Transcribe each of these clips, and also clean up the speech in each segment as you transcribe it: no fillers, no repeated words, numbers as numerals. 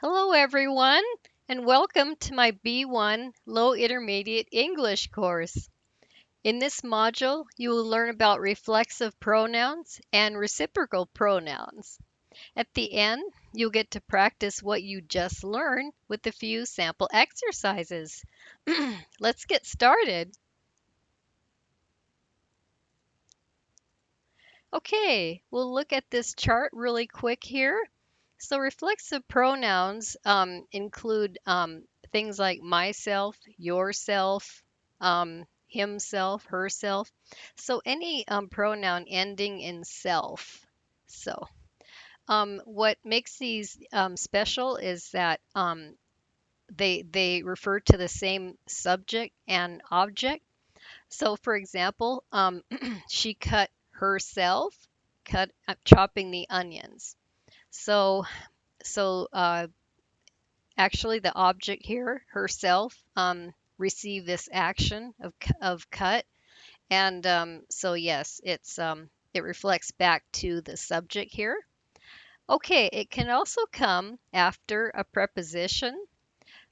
Hello, everyone, and welcome to my B1 Low Intermediate English course. In this module, you will learn about reflexive pronouns and reciprocal pronouns. At the end, you'll get to practice what you just learned with a few sample exercises. Let's get started. Okay, we'll look at this chart really quick here. So reflexive pronouns include things like myself, yourself, himself, herself. So any pronoun ending in self. So what makes these special is that they refer to the same subject and object. So for example, she cut herself, cut chopping the onions. So so actually the object here, herself, received this action of cut. And so yes, it reflects back to the subject here. Okay, it can also come after a preposition.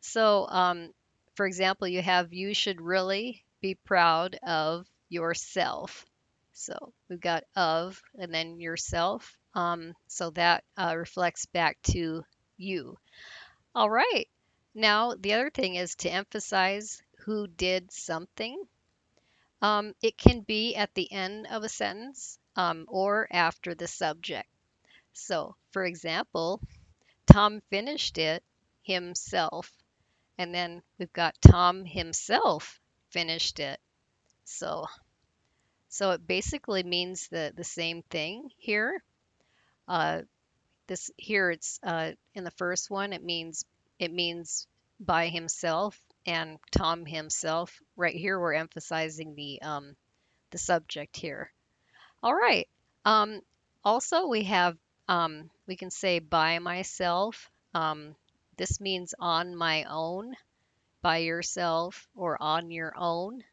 So for example, you have you should really be proud of yourself. So we've got of and then yourself. So that reflects back to you. All right. Now, the other thing is to emphasize who did something. It can be at the end of a sentence or after the subject. So, for example, Tom finished it himself. And then we've got Tom himself finished it. So, so it basically means the same thing here. Uh, this here it's in the first one it means by himself, and Tom himself. Right here we're emphasizing the subject here. All right. Um, Also we can say by myself. This means on my own, by yourself, or on your own,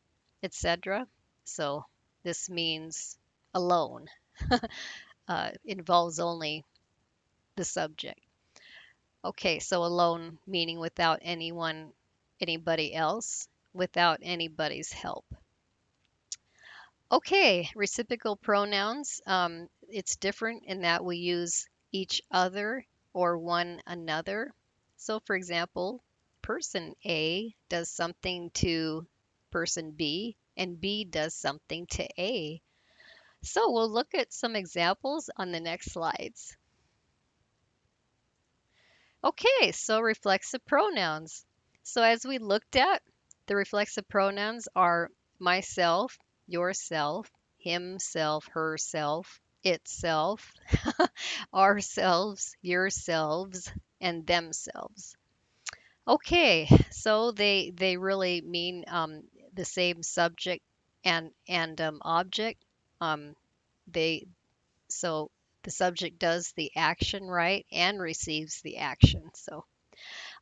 etc. So this means alone. Involves only the subject. Okay, so alone meaning without anybody else, without anybody's help. Okay, reciprocal pronouns. It's different in that we use each other or one another. So, for example, person A does something to person B, and B does something to A. So, we'll look at some examples on the next slides. Okay, so reflexive pronouns. So as we looked at, the reflexive pronouns are myself, yourself, himself, herself, itself, ourselves, yourselves, and themselves. Okay, so they really mean the same subject and object. Um, they so the subject does the action, right, and receives the action. So,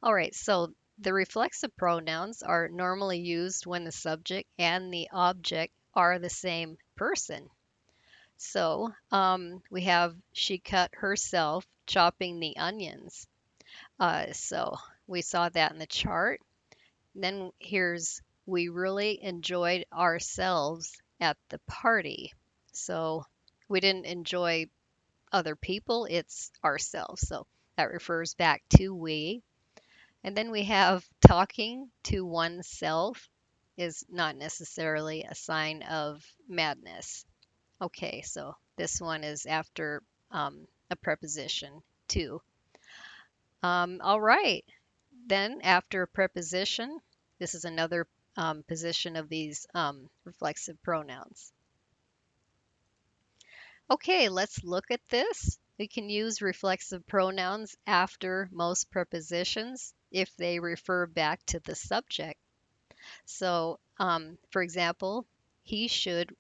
all right, so the reflexive pronouns are normally used when the subject and the object are the same person. So, we have she cut herself chopping the onions. So we saw that in the chart. Then here's we really enjoyed ourselves at the party. So we didn't enjoy other people, it's ourselves. So that refers back to we. And then we have talking to oneself is not necessarily a sign of madness. Okay, so this one is after a preposition to. All right, then after a preposition, this is another position of these reflexive pronouns. Okay, let's look at this. We can use reflexive pronouns after most prepositions if they refer back to the subject. So, for example, he should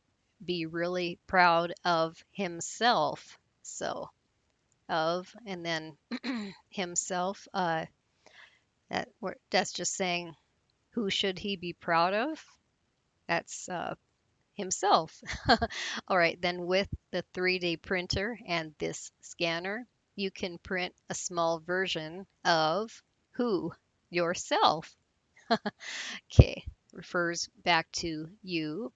be really proud of himself. So, of and then himself. That's just saying who should he be proud of? That's himself. All right, then with the 3D printer and this scanner. you can print a small version of who? Yourself. Okay, refers back to you.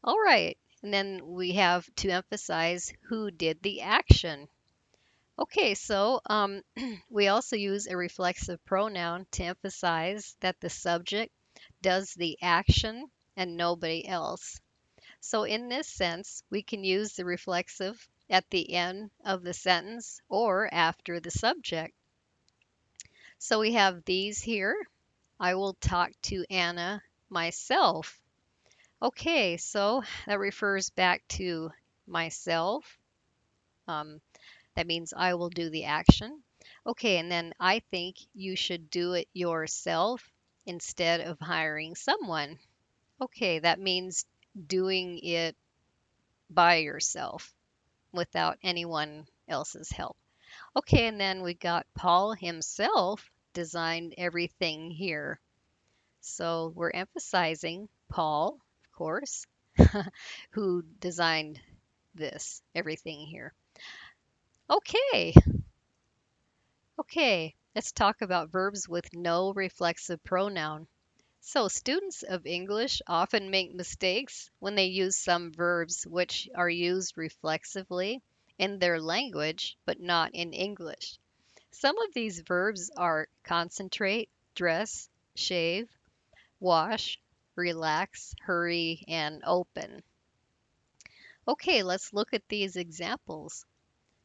All right, and then we have to emphasize who did the action. Okay, so we also use a reflexive pronoun to emphasize that the subject does the action and nobody else. So in this sense, we can use the reflexive at the end of the sentence or after the subject. So we have these here. I will talk to Anna myself. Okay, so that refers back to myself. Um, that means I will do the action. Okay, and then I think you should do it yourself instead of hiring someone. Okay, that means doing it by yourself without anyone else's help. Okay, and then we got Paul himself designed everything here. So we're emphasizing Paul, of course, who designed this, everything here. Okay, okay, let's talk about verbs with no reflexive pronoun. So students of English often make mistakes when they use some verbs which are used reflexively in their language, but not in English. Some of these verbs are concentrate, dress, shave, wash, relax, hurry, and open. Okay, let's look at these examples.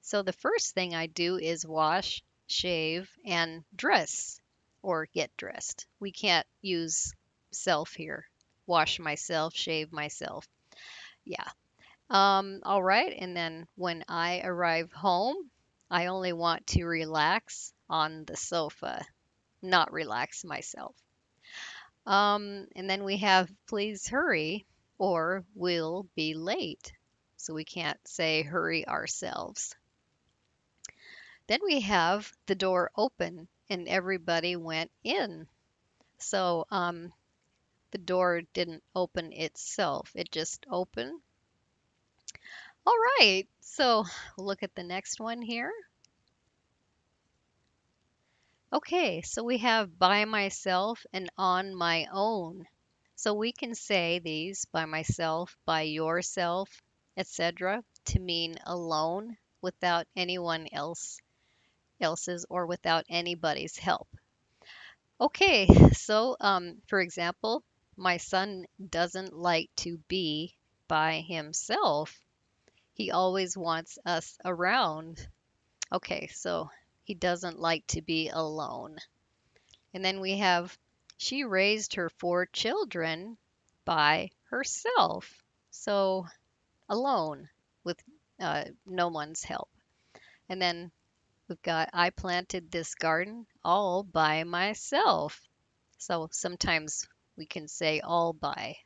So the first thing I do is wash, shave, and dress or get dressed. We can't use self here. Wash myself, shave myself. Yeah. All right. And then when I arrive home, I only want to relax on the sofa, not relax myself. And then we have please hurry or we'll be late. So we can't say hurry ourselves. Then we have the door open and everybody went in. So the door didn't open itself, it just opened. All right, so we'll look at the next one here. Okay, so we have by myself and on my own. So we can say these by myself, by yourself, etc. to mean alone without anyone else's or without anybody's help. Okay, so for example, my son doesn't like to be by himself. He always wants us around. Okay, so he doesn't like to be alone. And then we have, she raised her 4 children by herself. So alone with no one's help. And then we've got, I planted this garden all by myself. So sometimes we can say all by.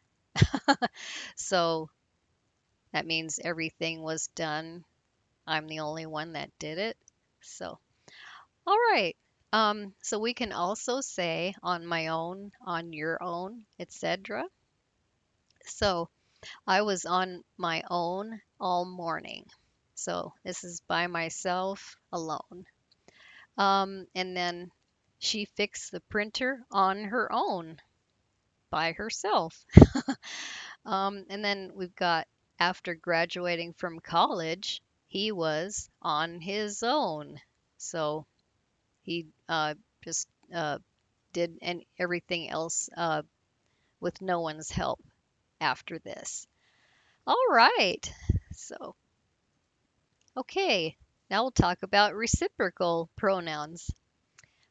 So that means everything was done. I'm the only one that did it. So, all right. So we can also say on my own, on your own, etc. So I was on my own all morning. So this is by myself alone. And then she fixed the printer on her own by herself. And then we've got after graduating from college, he was on his own. So he just did and everything else with no one's help after this. All right. So, okay. Now we'll talk about reciprocal pronouns.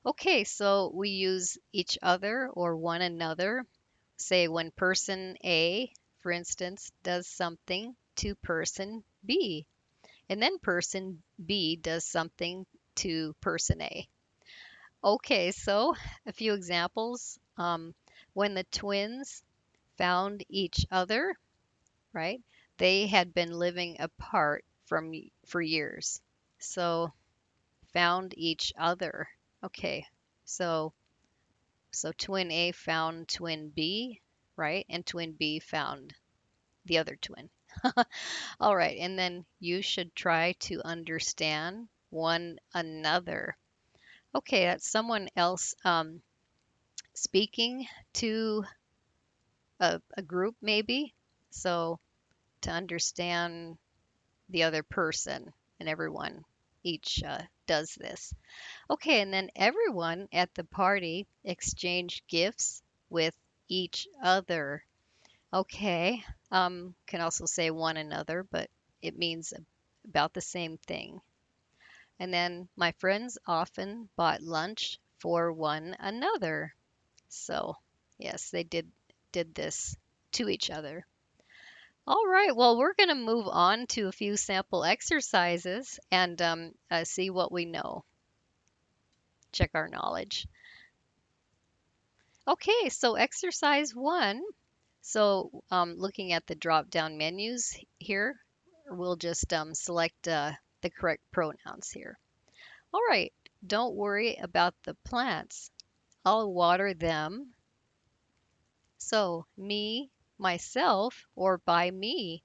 Okay, so we use each other or one another. Say when person A, for instance, does something to person B, and then person B does something to person A. Okay, so a few examples. When the twins found each other, right? They had been living apart for years. So found each other. Okay, so twin A found twin B, right? And twin B found the other twin. All right, and then you should try to understand one another. Okay, that's someone else speaking to a group, maybe. So to understand the other person, and everyone each does this. Okay, and then everyone at the party exchanged gifts with each other. Okay, can also say one another, but it means about the same thing. And then my friends often bought lunch for one another. So, yes, they did this to each other. All right, well, we're going to move on to a few sample exercises and see what we know. Check our knowledge. Okay, so exercise one. So, looking at the drop-down menus here, we'll just select the correct pronouns here. All right, don't worry about the plants. I'll water them. So, me, myself, or by me.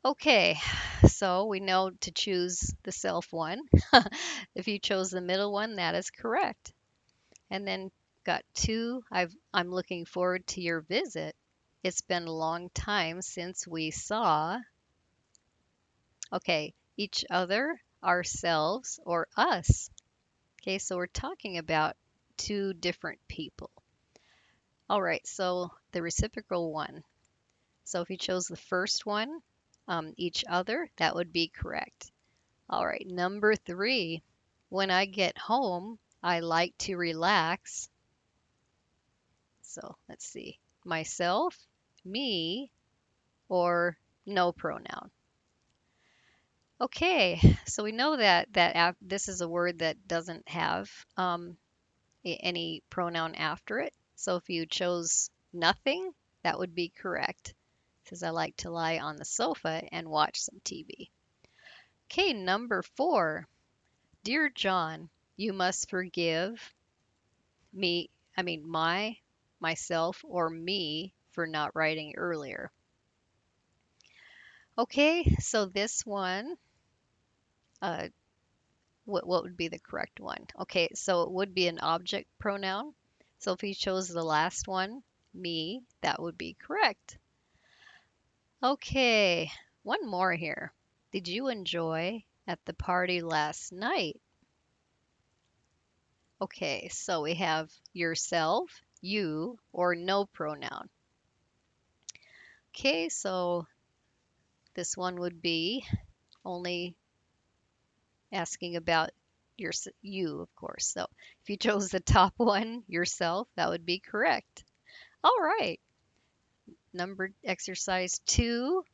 Okay, so we know to choose the self one. If you chose the middle one, that is correct. And then got two, I'm looking forward to your visit. It's been a long time since we saw, okay, each other, ourselves, or us. Okay, so we're talking about two different people. All right, so the reciprocal one. So if you chose the first one, each other, that would be correct. All right, number three. When I get home, I like to relax. So let's see. Myself, me, or no pronoun. Okay, so we know that this is a word that doesn't have any pronoun after it. So if you chose nothing, that would be correct. It says I like to lie on the sofa and watch some TV. Okay, number four. Dear John, you must forgive me, myself, or me for not writing earlier. Okay, so this one, uh, what would be the correct one? Okay, so it would be an object pronoun. So if you chose the last one, me, that would be correct. Okay, one more here. Did you enjoy at the party last night? Okay, so we have yourself, you, or no pronoun. Okay, so this one would be only asking about you, of course. So if you chose the top one, yourself, that would be correct. All right, number exercise two.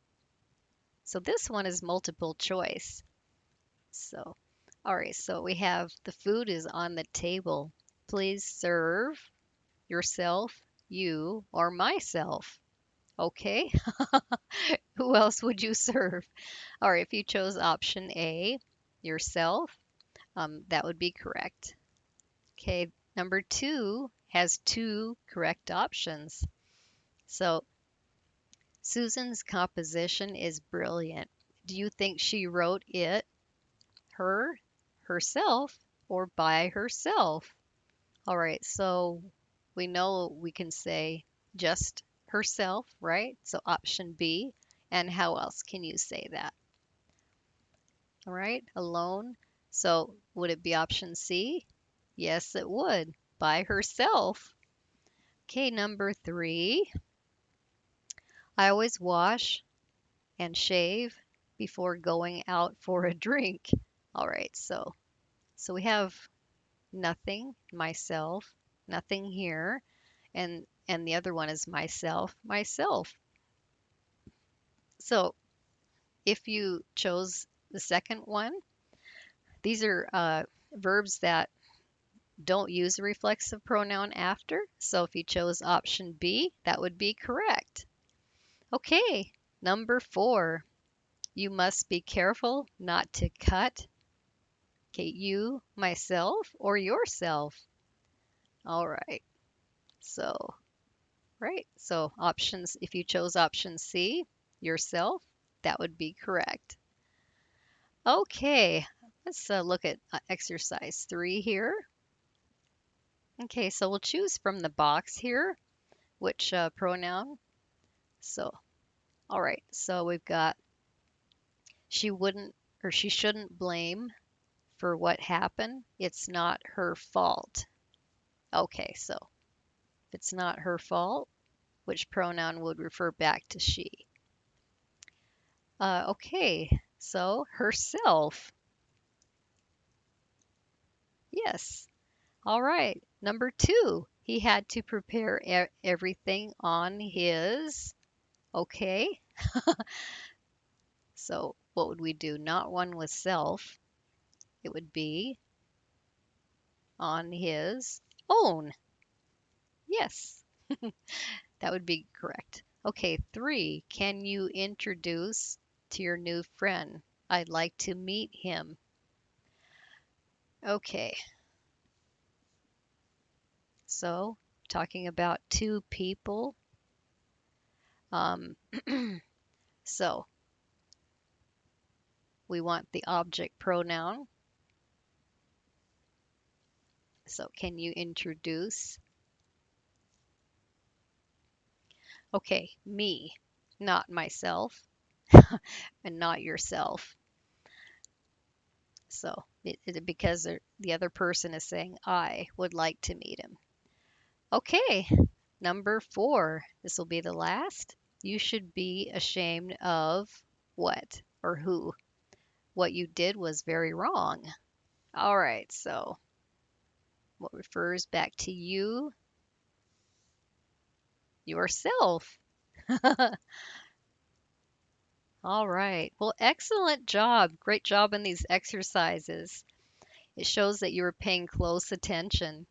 So this one is multiple choice. So, all right, so we have the food is on the table. Please serve yourself, you, or myself. Okay, who else would you serve? All right, if you chose option A, yourself, that would be correct. Okay, number two has two correct options. So Susan's composition is brilliant. Do you think she wrote it herself, or by herself? All right, so we know we can say just herself, right? So option B. And how else can you say that? All right, alone. So would it be option C? Yes, it would. By herself. Okay, number three. I always wash and shave before going out for a drink. All right, so we have nothing, myself, nothing here, and the other one is myself. So if you chose the second one, these are verbs that don't use a reflexive pronoun after. So if you chose option B, that would be correct. Okay, number four. You must be careful not to cut. Okay, you, myself, or yourself. All right. So, right. So options, if you chose option C, yourself, that would be correct. Okay. Let's look at exercise 3 here. Okay, so we'll choose from the box here which pronoun. So, all right, so we've got she wouldn't or she shouldn't blame for what happened. It's not her fault. Okay, so if it's not her fault, which pronoun would refer back to she? Okay, so herself. Yes. All right. Number 2, he had to prepare everything on his. Okay, so what would we do? Not one with self. It would be on his own. Yes, that would be correct. Okay, 3, can you introduce to your new friend? I'd like to meet him. Okay, so talking about two people. Um, so we want the object pronoun. So can you introduce? Okay, me, not myself, and not yourself. So because the other person is saying, I would like to meet him. Okay, number 4. This will be the last. You should be ashamed of what or who? What you did was very wrong. All right, so what refers back to you? Yourself. All right. Well, excellent job. Great job in these exercises. It shows that you were paying close attention.